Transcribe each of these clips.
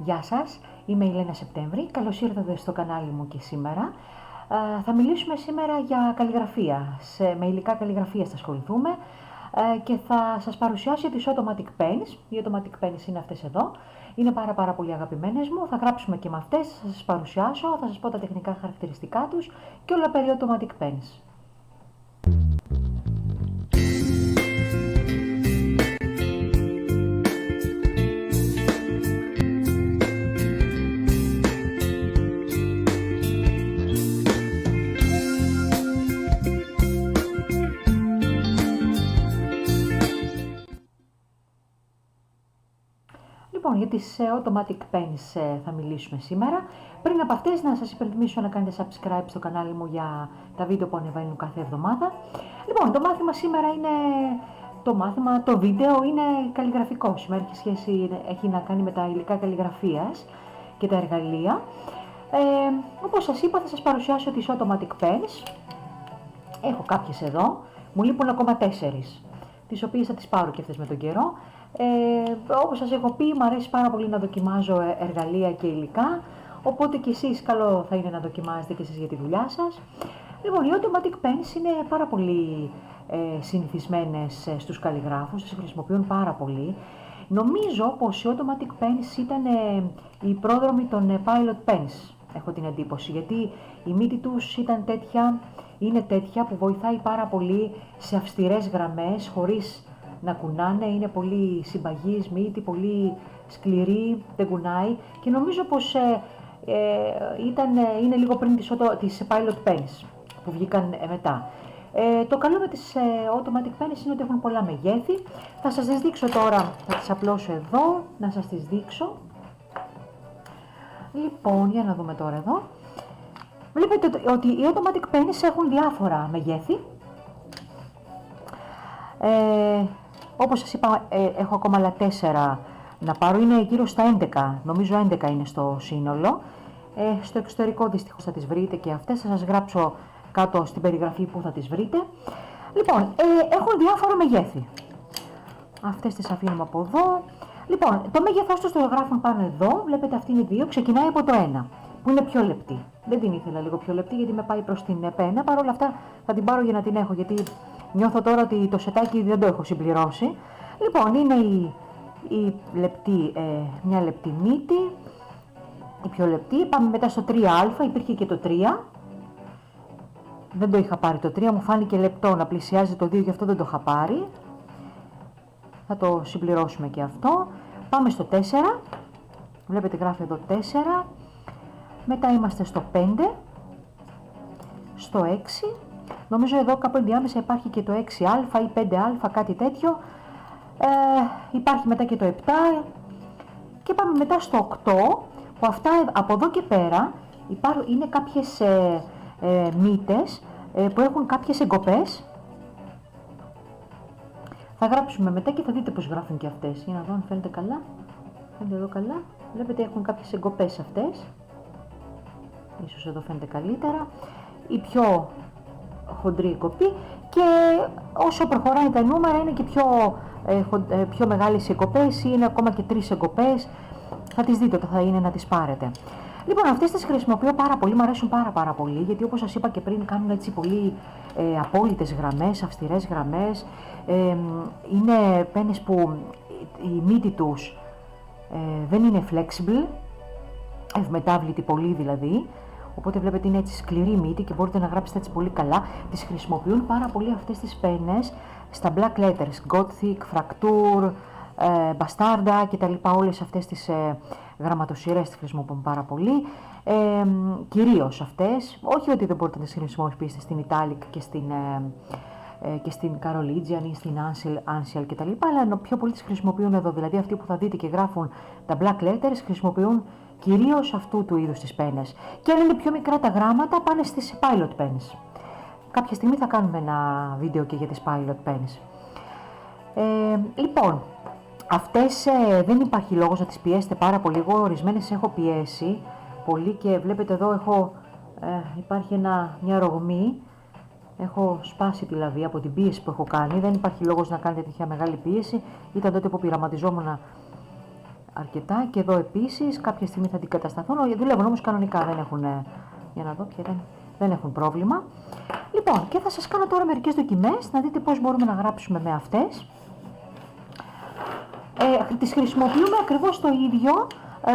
Γεια σας, είμαι η Λένα Σεπτέμβρη, καλώς ήρθατε στο κανάλι μου και σήμερα. Θα μιλήσουμε σήμερα για καλλιγραφία, με υλικά καλλιγραφίας θα ασχοληθούμε και θα σας παρουσιάσω τις Automatic Pens. Οι Automatic Pens είναι αυτές εδώ, είναι πάρα πολύ αγαπημένες μου, θα γράψουμε και με αυτές, θα σας παρουσιάσω, θα σας πω τα τεχνικά χαρακτηριστικά τους και όλα περί Automatic Pens. Λοιπόν, για τις Automatic Pens θα μιλήσουμε σήμερα. Πριν από αυτές να σας υπενθυμίσω να κάνετε subscribe στο κανάλι μου για τα βίντεο που ανεβαίνουν κάθε εβδομάδα. Λοιπόν, το μάθημα σήμερα είναι το βίντεο είναι καλλιγραφικό. Σήμερα έχει να κάνει με τα υλικά καλλιγραφίας και τα εργαλεία. Όπως σας είπα, θα σας παρουσιάσω τις Automatic Pens. Έχω κάποιες εδώ, μου λείπουν ακόμα 4, τις οποίες θα τις πάρω και αυτές με τον καιρό. Όπως σας έχω πει, μου αρέσει πάρα πολύ να δοκιμάζω εργαλεία και υλικά, οπότε και εσείς καλό θα είναι να δοκιμάζετε και εσείς για τη δουλειά σας. Λοιπόν, οι Automatic Pens είναι πάρα πολύ συνηθισμένες στους καλλιγράφους, τις χρησιμοποιούν πάρα πολύ. Νομίζω πως οι Automatic Pens ήταν οι πρόδρομοι των Pilot Pens, έχω την εντύπωση, γιατί η μύτη τους είναι τέτοια που βοηθάει πάρα πολύ σε αυστηρές γραμμές, χωρίς να κουνάνε, είναι πολύ συμπαγής μύτη, πολύ σκληρή, δεν κουνάει και νομίζω πως είναι λίγο πριν τις Pilot Pens που βγήκαν μετά. Το καλό με τις Automatic Pens είναι ότι έχουν πολλά μεγέθη. Θα σας τις δείξω τώρα, θα τις απλώσω εδώ, να σας τις δείξω. Λοιπόν, για να δούμε τώρα εδώ. Βλέπετε ότι οι Automatic Pens έχουν διάφορα μεγέθη. Όπως σας είπα, έχω ακόμα άλλα 4 να πάρω, είναι γύρω στα 11, νομίζω 11 είναι στο σύνολο. Στο εξωτερικό δυστυχώς θα τις βρείτε και αυτές, θα σας γράψω κάτω στην περιγραφή που θα τις βρείτε. Λοιπόν, έχουν διάφορα μεγέθη. Αυτές τις αφήνουμε από εδώ. Λοιπόν, το μέγεθός τους το γράφουν πάνω εδώ, βλέπετε αυτή είναι 2, ξεκινάει από το 1, που είναι πιο λεπτή. Δεν την ήθελα λίγο πιο λεπτή γιατί με πάει προς την πένα, παρόλα αυτά θα την πάρω για να την έχω, γιατί νιώθω τώρα ότι το σετάκι δεν το έχω συμπληρώσει. Λοιπόν, είναι η λεπτή, μια λεπτή μύτη, η πιο λεπτή. Πάμε μετά στο 3α, υπήρχε και το 3. Δεν το είχα πάρει το 3, μου φάνηκε λεπτό να πλησιάζει το 2, γι' αυτό δεν το είχα πάρει. Θα το συμπληρώσουμε και αυτό. Πάμε στο 4, βλέπετε γράφει εδώ 4. Μετά είμαστε στο 5, στο 6. Νομίζω εδώ κάπου ενδιάμεσα υπάρχει και το 6α ή 5α, κάτι τέτοιο. Υπάρχει μετά και το 7 και πάμε μετά στο 8, που αυτά από εδώ και πέρα είναι κάποιες μύτες που έχουν κάποιες εγκοπές. Θα γράψουμε μετά και θα δείτε πως γράφουν και αυτές. Για να δω αν φαίνεται καλά. Φαίνεται εδώ καλά. Βλέπετε έχουν κάποιες εγκοπές αυτές. Ίσως εδώ φαίνεται καλύτερα. Η πιο χοντρή εγκοπή, και όσο προχωράει τα νούμερα είναι και πιο μεγάλες εγκοπές, ή είναι ακόμα και 3 εγκοπές. Θα τις δείτε όταν θα είναι να τις πάρετε. Λοιπόν, αυτές τις χρησιμοποιώ πάρα πολύ, μου αρέσουν πάρα πολύ, γιατί όπως σας είπα και πριν κάνουν έτσι πολύ απόλυτες γραμμές, αυστηρές γραμμές. Είναι πένες που η μύτη τους δεν είναι flexible, ευμετάβλητη πολύ δηλαδή. Οπότε βλέπετε είναι έτσι σκληρή μύτη και μπορείτε να γράψετε έτσι πολύ καλά. Τις χρησιμοποιούν πάρα πολύ αυτές τις πένες στα black letters, Gothic, Fraktur, Bastarda κτλ. Όλες αυτές τις γραμματοσυρές τις χρησιμοποιούν πάρα πολύ. Κυρίως αυτές, όχι ότι δεν μπορείτε να τις χρησιμοποιήσετε στην Italic και στην Carolingian ή στην Ansel κτλ. Αλλά πιο πολύ τις χρησιμοποιούν εδώ, δηλαδή αυτοί που θα δείτε και γράφουν τα black letters χρησιμοποιούν κυρίως αυτού του είδους τις πένες. Και αν είναι πιο μικρά τα γράμματα, πάνε στις Pilot Pens. Κάποια στιγμή θα κάνουμε ένα βίντεο και για τις Pilot Pens. Λοιπόν, αυτές δεν υπάρχει λόγος να τις πιέσετε πάρα πολύ. Εγώ ορισμένες έχω πιέσει πολύ και βλέπετε εδώ υπάρχει μια ρογμή. Έχω σπάσει τη λαβή από την πίεση που έχω κάνει. Δεν υπάρχει λόγος να κάνετε τέτοια μεγάλη πίεση. Ήταν τότε που πειραματιζόμουν αρκετά και εδώ επίσης κάποια στιγμή θα αντικατασταθούν, δουλεύουν όμως κανονικά, δεν έχουν, για να δω ποια δεν έχουν πρόβλημα. Λοιπόν, και θα σας κάνω τώρα μερικές δοκιμές, να δείτε πώς μπορούμε να γράψουμε με αυτές. Τις χρησιμοποιούμε ακριβώς το ίδιο,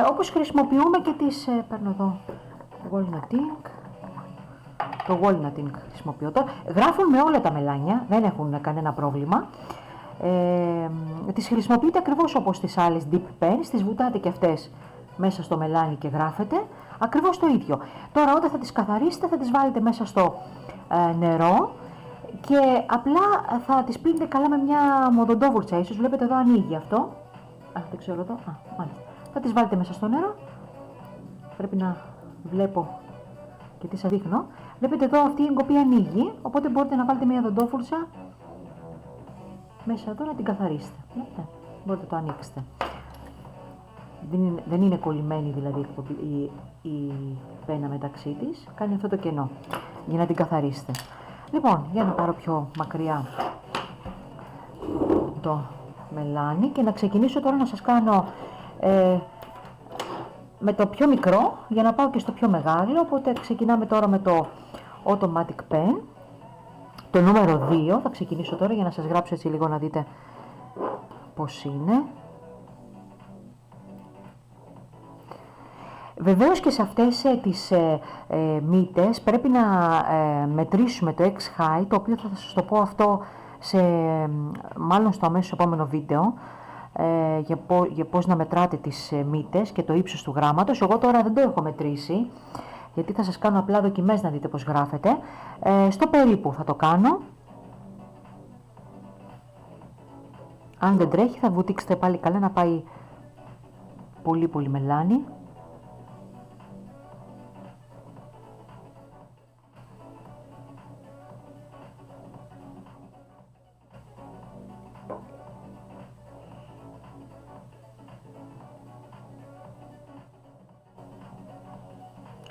όπως χρησιμοποιούμε και τις, παίρνω εδώ, Walnut Ink. Το Walnut Ink χρησιμοποιώ τώρα. Γράφουν με όλα τα μελάνια, δεν έχουν κανένα πρόβλημα. Τις χρησιμοποιείτε ακριβώς όπως τις άλλες dip pens, τις βουτάτε και αυτές μέσα στο μελάνι και γράφετε. Ακριβώς το ίδιο. Τώρα όταν θα τις καθαρίσετε θα τις βάλετε μέσα στο νερό και απλά θα τις πλύνετε καλά με μια μοδοντόβουρτσα. Ίσως βλέπετε εδώ ανοίγει αυτό. Δεν ξέρω εδώ. Μάλιστα. Θα τις βάλετε μέσα στο νερό. Πρέπει να βλέπω και τι σας δείχνω. Βλέπετε εδώ αυτή η εγκοπή ανοίγει, οπότε μπορείτε να βάλετε μια δοντόφουρτσα μέσα εδώ να την καθαρίσετε. Μπορείτε να το ανοίξετε. Δεν είναι κολλημένη δηλαδή η πένα μεταξύ της, κάνει αυτό το κενό για να την καθαρίσετε. Λοιπόν, για να πάρω πιο μακριά το μελάνι και να ξεκινήσω τώρα να σας κάνω με το πιο μικρό για να πάω και στο πιο μεγάλο, οπότε ξεκινάμε τώρα με το Automatic Pen, το νούμερο 2, θα ξεκινήσω τώρα για να σας γράψω έτσι λίγο να δείτε πώς είναι. Βεβαίως και σε αυτές τις μύτες πρέπει να μετρήσουμε το X-High, το οποίο θα σας το πω αυτό μάλλον στο αμέσως επόμενο βίντεο, για πώς να μετράτε τις μύτες και το ύψος του γράμματος. Εγώ τώρα δεν το έχω μετρήσει, γιατί θα σας κάνω απλά δοκιμές να δείτε πώς γράφετε. Στο περίπου θα το κάνω. Αν δεν τρέχει θα βουτήξετε πάλι καλά να πάει πολύ πολύ μελάνι.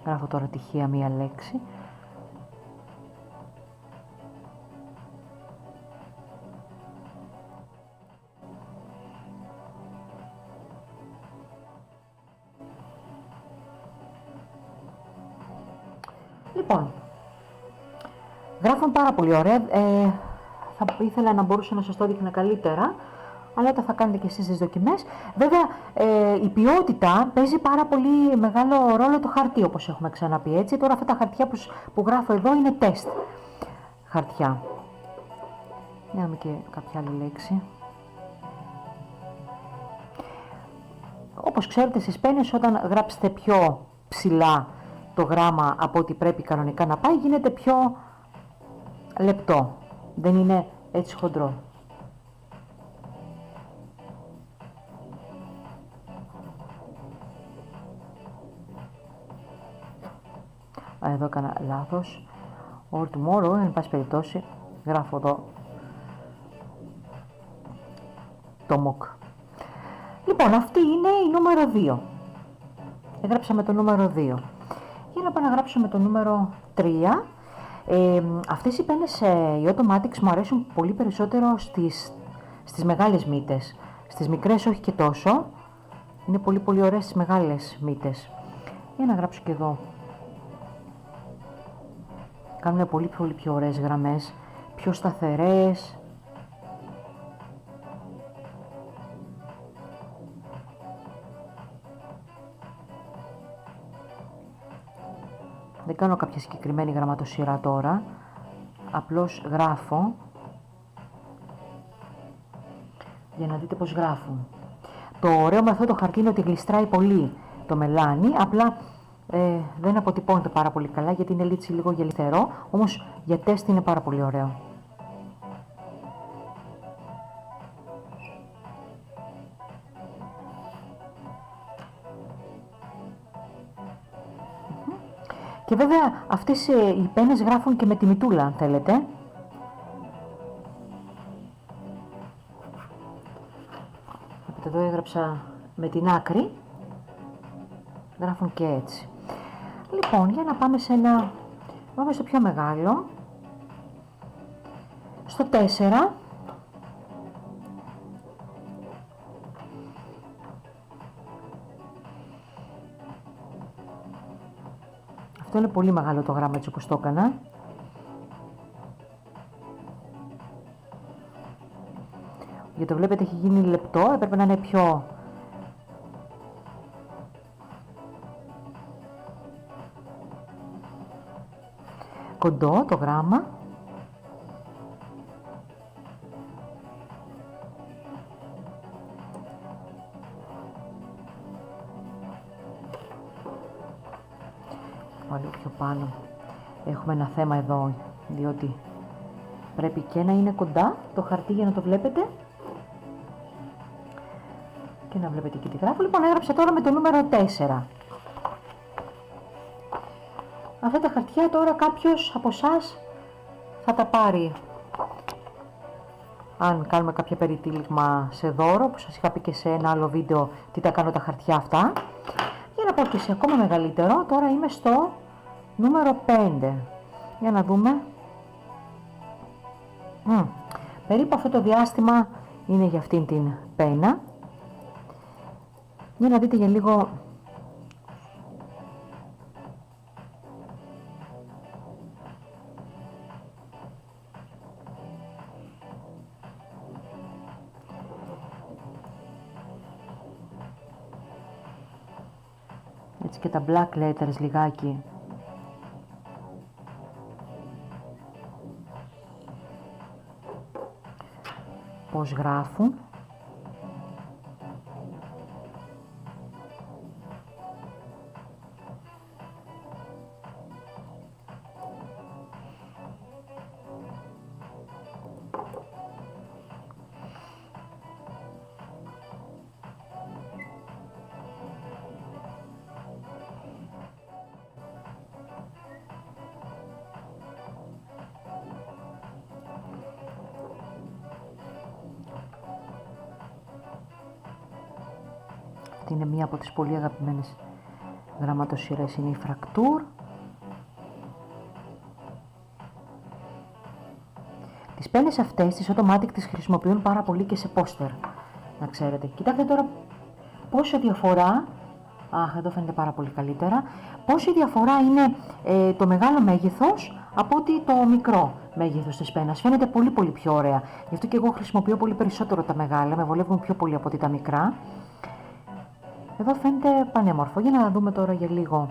Γράφω τώρα τυχαία μία λέξη. Λοιπόν, γράφουν πάρα πολύ ωραία. Θα ήθελα να μπορούσα να σας το δείχνα καλύτερα, αλλά όταν θα κάνετε και εσείς τις δοκιμές. Βέβαια, η ποιότητα παίζει πάρα πολύ μεγάλο ρόλο το χαρτί, όπως έχουμε ξαναπεί, έτσι. Τώρα αυτά τα χαρτιά που γράφω εδώ είναι τεστ χαρτιά. Δάμε και κάποια άλλη λέξη. Όπως ξέρετε, στις πένες όταν γράψετε πιο ψηλά το γράμμα από ό,τι πρέπει κανονικά να πάει, γίνεται πιο λεπτό. Δεν είναι έτσι χοντρό. Εδώ έκανα λάθος. Or tomorrow, εν πάση περιπτώσει, γράφω εδώ το MOOC. Λοιπόν, αυτή είναι η νούμερο 2. Έγραψαμε το νούμερο 2. Για να πάω να γράψουμε το νούμερο 3. Αυτές οι πένες, οι Automatics, μου αρέσουν πολύ περισσότερο στις μεγάλες μύτες. Στις μικρές όχι και τόσο. Είναι πολύ πολύ ωραίες στις μεγάλες μύτες. Για να γράψω και εδώ. Κάνουν πολύ πολύ πιο ωραίες γραμμές, πιο σταθερές. Δεν κάνω κάποια συγκεκριμένη γραμματοσυρά τώρα, απλώς γράφω για να δείτε πώς γράφουν. Το ωραίο με αυτό το χαρτί είναι ότι γλιστράει πολύ το μελάνι, απλά δεν αποτυπώνεται πάρα πολύ καλά γιατί είναι λίγο γελιθερό, όμως για τεστ είναι πάρα πολύ ωραίο. Και βέβαια αυτές οι πένες γράφουν και με τη μητούλα, αν θέλετε. Εδώ έγραψα με την άκρη. Γράφουν και έτσι. Λοιπόν, για να πάμε πάμε στο πιο μεγάλο. Στο 4. Αυτό είναι πολύ μεγάλο το γράμμα έτσι όπως το έκανα. Γιατί το βλέπετε έχει γίνει λεπτό, έπρεπε να είναι πιο κοντό το γράμμα. Λίγο πιο πάνω. Έχουμε ένα θέμα εδώ, διότι πρέπει και να είναι κοντά το χαρτί για να το βλέπετε και να βλέπετε και τι γράφω. Λοιπόν, έγραψα τώρα με το νούμερο 4. Αυτά τα χαρτιά τώρα κάποιος από εσάς θα τα πάρει. Αν κάνουμε κάποια περιτύλιγμα σε δώρο, που σας είχα πει και σε ένα άλλο βίντεο τι τα κάνω τα χαρτιά αυτά. Για να πω και σε ακόμα μεγαλύτερο, τώρα είμαι στο νούμερο 5. Για να δούμε. Περίπου αυτό το διάστημα είναι για αυτήν την πένα. Για να δείτε για λίγο. Έτσι και τα black letters λιγάκι. Πώς γράφουν. Αυτή είναι μία από τις πολύ αγαπημένες γραμματοσυρές, είναι η Φρακτούρ. Τις πένες αυτές, τις Automatic, τις χρησιμοποιούν πάρα πολύ και σε πόστερ, να ξέρετε. Κοιτάξτε τώρα πόση διαφορά, εδώ φαίνεται πάρα πολύ καλύτερα, πόση διαφορά είναι το μεγάλο μέγεθος από ότι το μικρό μέγεθος της πένας. Φαίνεται πολύ πολύ πιο ωραία. Γι' αυτό και εγώ χρησιμοποιώ πολύ περισσότερο τα μεγάλα, με βολεύουν πιο πολύ από ότι τα μικρά. Εδώ φαίνεται πανέμορφο. Για να δούμε τώρα για λίγο.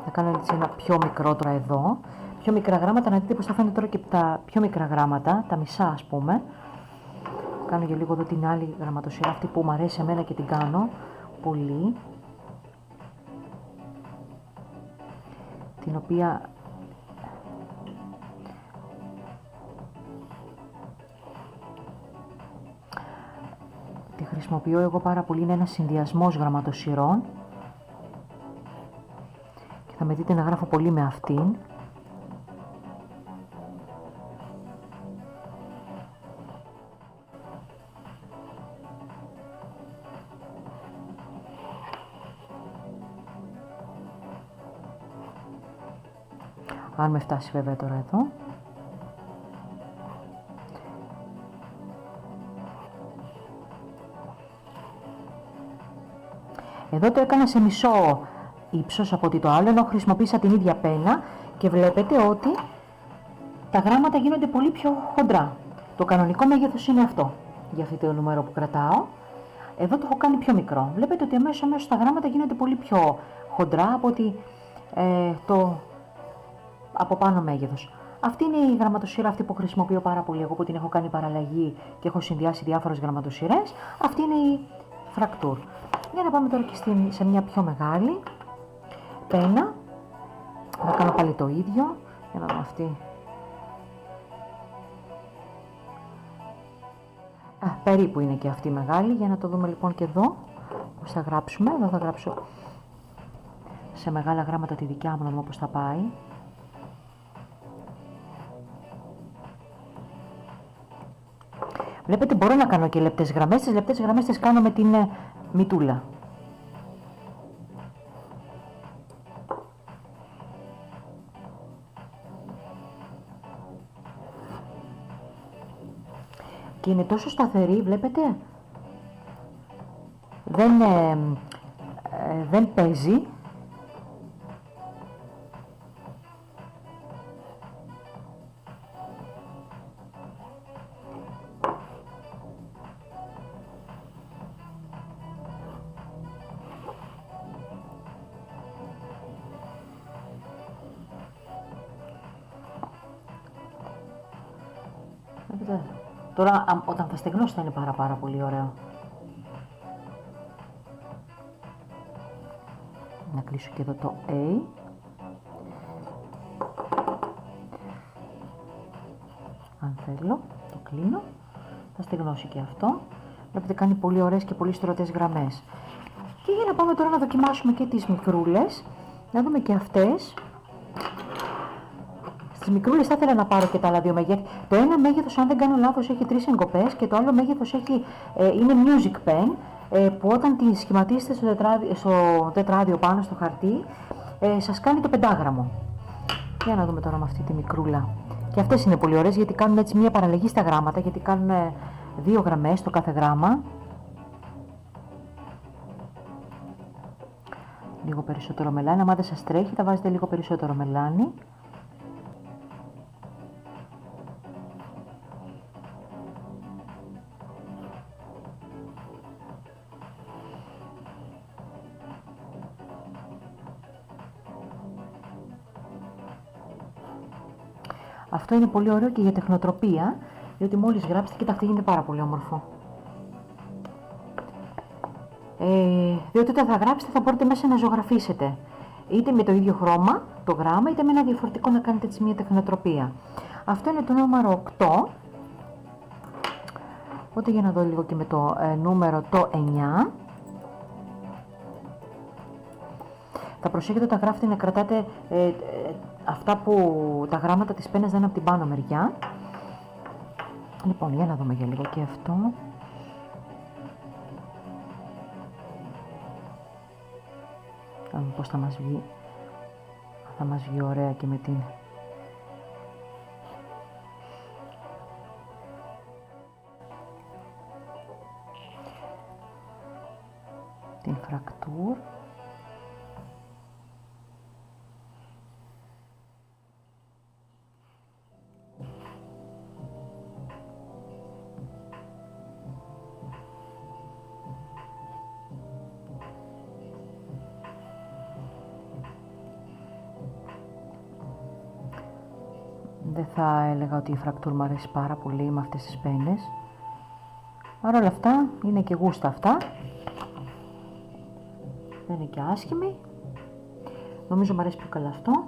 Θα κάνω έτσι ένα πιο μικρό τώρα εδώ. Πιο μικρά γράμματα, να δείτε πώς θα φαίνεται τώρα και τα πιο μικρά γράμματα, τα μισά ας πούμε. Κάνω για λίγο εδώ την άλλη γραμματοσυρά, αυτή που μου αρέσει εμένα και την κάνω πολύ. Την οποία τη χρησιμοποιώ εγώ πάρα πολύ, είναι ένας συνδυασμός γραμματοσυρών και θα με δείτε να γράφω πολύ με αυτήν. Αν με φτάσει βέβαια τώρα εδώ. Εδώ το έκανα σε μισό ύψος από ότι το άλλο, ενώ χρησιμοποίησα την ίδια πένα και βλέπετε ότι τα γράμματα γίνονται πολύ πιο χοντρά. Το κανονικό μέγεθος είναι αυτό, για αυτό το νούμερο που κρατάω. Εδώ το έχω κάνει πιο μικρό. Βλέπετε ότι αμέσως τα γράμματα γίνονται πολύ πιο χοντρά από ότι το από πάνω μέγεθος. Αυτή είναι η γραμματοσύρα αυτή που χρησιμοποιώ πάρα πολύ εγώ, που την έχω κάνει παραλλαγή και έχω συνδυάσει διάφορες γραμματοσυρές. Αυτή είναι η Φρακτούρ. Για να πάμε τώρα και σε μια πιο μεγάλη πένα. Θα κάνω πάλι το ίδιο. Για να δούμε αυτή. Περίπου είναι και αυτή μεγάλη. Για να το δούμε λοιπόν και εδώ. Πώς θα γράψουμε. Εδώ θα γράψω σε μεγάλα γράμματα τη δικιά μου, να δούμε πώς θα πάει. Βλέπετε, μπορώ να κάνω και λεπτές γραμμές. Τις λεπτές γραμμές τις κάνω με την μητούλα. Και είναι τόσο σταθερή, βλέπετε. Δεν παίζει. Τώρα όταν θα στεγνώσει θα είναι πάρα πολύ ωραίο. Να κλείσω και εδώ το A. Αν θέλω, το κλείνω. Θα στεγνώσει και αυτό. Βλέπετε κάνει πολύ ωραίες και πολύ στρωτές γραμμές. Και για να πάμε τώρα να δοκιμάσουμε και τις μικρούλες. Να δούμε και αυτές. Στις μικρούλες θα ήθελα να πάρω και τα άλλα δύο μεγέθη. Το ένα μέγεθος, αν δεν κάνω λάθος, έχει 3 εγκοπές και το άλλο μέγεθος είναι music pen, που όταν τη σχηματίσετε στο τετράδιο πάνω στο χαρτί, σας κάνει το πεντάγραμμο. Για να δούμε τώρα με αυτή τη μικρούλα. Και αυτές είναι πολύ ωραίες γιατί κάνουν έτσι μια παραλλαγή στα γράμματα, γιατί κάνουν 2 γραμμές το κάθε γράμμα. Λίγο περισσότερο μελάνι, άμα δεν σας τρέχει θα βάζετε λίγο περισσότερο μελάνι. Αυτό είναι πολύ ωραίο και για τεχνοτροπία, διότι μόλις γράψετε, κοιτάξτε, γίνεται πάρα πολύ όμορφο. Διότι όταν θα γράψετε θα μπορείτε μέσα να ζωγραφίσετε. Είτε με το ίδιο χρώμα, το γράμμα, είτε με ένα διαφορετικό να κάνετε έτσι μια τεχνοτροπία. Αυτό είναι το νούμερο 8. Οπότε για να δω λίγο και με το νούμερο το 9. Θα προσέχετε όταν γράφετε να κρατάτε αυτά που τα γράμματα της πένας δεν είναι από την πάνω μεριά. Λοιπόν, για να δούμε για λίγο και αυτό. Θα δούμε πώς θα μας βγει. Θα μας βγει ωραία και με την φρακτούρ. Δεν θα έλεγα ότι η φρακτούρ μου αρέσει πάρα πολύ με αυτές τις πένες. Παρ' όλα αυτά, είναι και γούστα αυτά. Δεν είναι και άσχημη. Νομίζω μου αρέσει πιο καλά αυτό.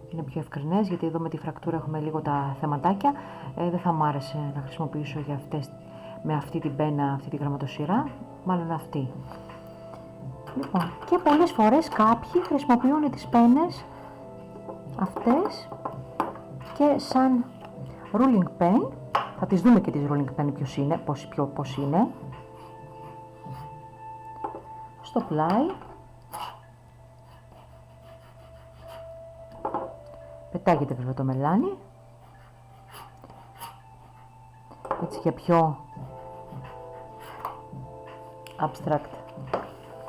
Είναι πιο ευκρινές, γιατί εδώ με τη φρακτούρα έχουμε λίγο τα θεματάκια. Δεν θα μου άρεσε να χρησιμοποιήσω για αυτές, με αυτή την πένα, αυτή τη γραμματοσυρά. Μάλλον αυτή. Λοιπόν, και πολλές φορές κάποιοι χρησιμοποιούν τις πένες αυτές και σαν ruling pen. Θα τις δούμε και τις ruling pen πώς είναι. Στο πλάι. Πετάγεται βέβαια το μελάνι. Έτσι για πιο abstract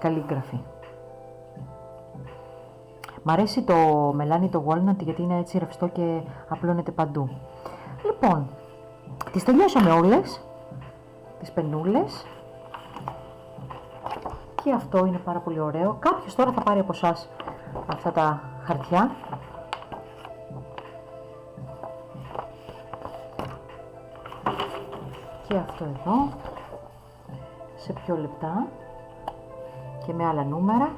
calligraphy. Μ' αρέσει το μελάνι το walnut γιατί είναι έτσι ρευστό και απλώνεται παντού. Λοιπόν, τις τελειώσαμε όλες, τις πενούλες. Και αυτό είναι πάρα πολύ ωραίο. Κάποιος τώρα θα πάρει από εσάς αυτά τα χαρτιά. Και αυτό εδώ, σε πιο λεπτά και με άλλα νούμερα.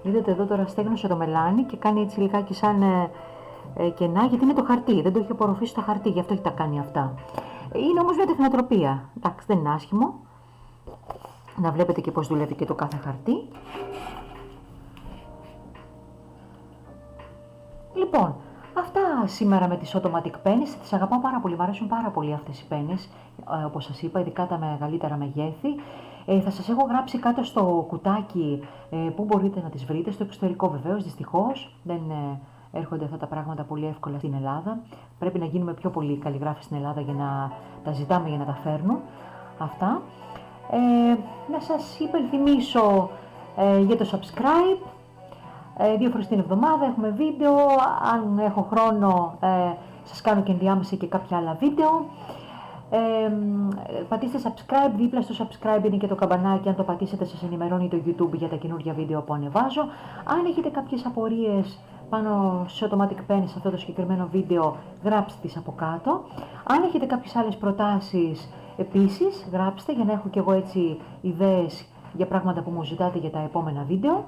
Είδατε εδώ τώρα στέγνωσε το μελάνι και κάνει έτσι λιγάκι σαν κενά, γιατί είναι το χαρτί, δεν το έχει απορροφήσει στο χαρτί, γι' αυτό έχει τα κάνει αυτά. Είναι όμως μια τεχνοτροπία, εντάξει, δεν είναι άσχημο. Να βλέπετε και πώς δουλεύει και το κάθε χαρτί. Λοιπόν, αυτά σήμερα με τις automatic pens. Τις αγαπάω πάρα πολύ, μου αρέσουν πάρα πολύ αυτές οι πένες, όπως σας είπα, ειδικά τα μεγαλύτερα μεγέθη. Θα σας έχω γράψει κάτω στο κουτάκι που μπορείτε να τις βρείτε, στο εξωτερικό βεβαίως, δυστυχώς δεν έρχονται αυτά τα πράγματα πολύ εύκολα στην Ελλάδα. Πρέπει να γίνουμε πιο πολύ καλλιγράφοι στην Ελλάδα για να τα ζητάμε, για να τα φέρνουν αυτά. Να σας υπενθυμίσω για το subscribe. 2 φορές την εβδομάδα έχουμε βίντεο. Αν έχω χρόνο σας κάνω και ενδιάμεσα και κάποια άλλα βίντεο. Πατήστε subscribe, δίπλα στο subscribe είναι και το καμπανάκι. Αν το πατήσετε σας ενημερώνει το YouTube για τα καινούργια βίντεο που ανεβάζω. Αν έχετε κάποιες απορίες πάνω σε Automatic Pen σε αυτό το συγκεκριμένο βίντεο, γράψτε τις από κάτω. Αν έχετε κάποιες άλλες προτάσεις επίσης, γράψτε για να έχω και εγώ έτσι ιδέες για πράγματα που μου ζητάτε για τα επόμενα βίντεο.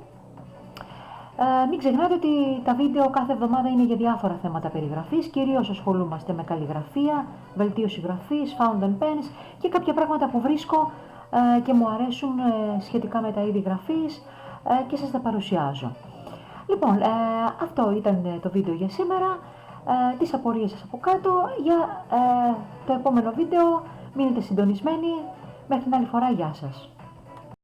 Μην ξεχνάτε ότι τα βίντεο κάθε εβδομάδα είναι για διάφορα θέματα περιγραφής, κυρίως ασχολούμαστε με καλλιγραφία, βελτίωση γραφής, fountain pens και κάποια πράγματα που βρίσκω και μου αρέσουν σχετικά με τα είδη γραφής και σας τα παρουσιάζω. Λοιπόν, αυτό ήταν το βίντεο για σήμερα. Τις απορίες σας από κάτω. Για το επόμενο βίντεο μείνετε συντονισμένοι. Μέχρι την άλλη φορά, γεια σας.